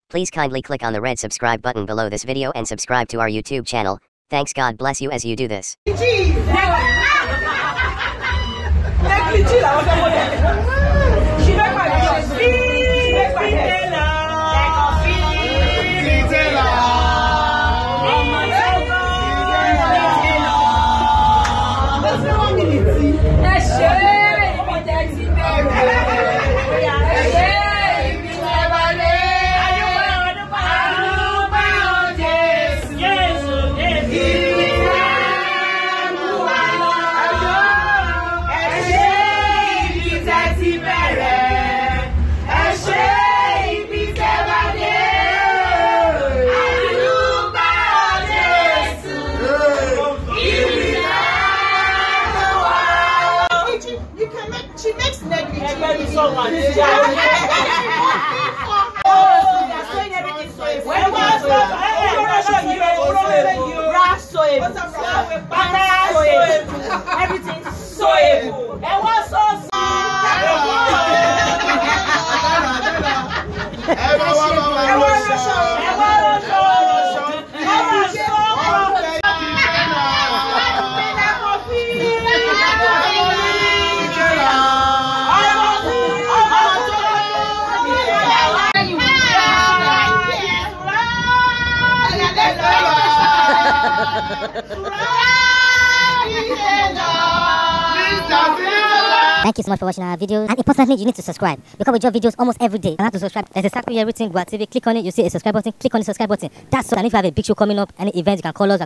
Please kindly click on the red subscribe button below this video and subscribe to our YouTube channel. Thanks, God bless you as you do this. She makes negligence. So much. Everything soyable. And what's so Thank you so much for watching our videos, and importantly, you need to subscribe because we drop videos almost every day. You have to subscribe. There's a circle here written Gua TV. Click on it, you see a subscribe button. Click on the subscribe button. That's so. And if you have a big show coming up, any event, you can call us.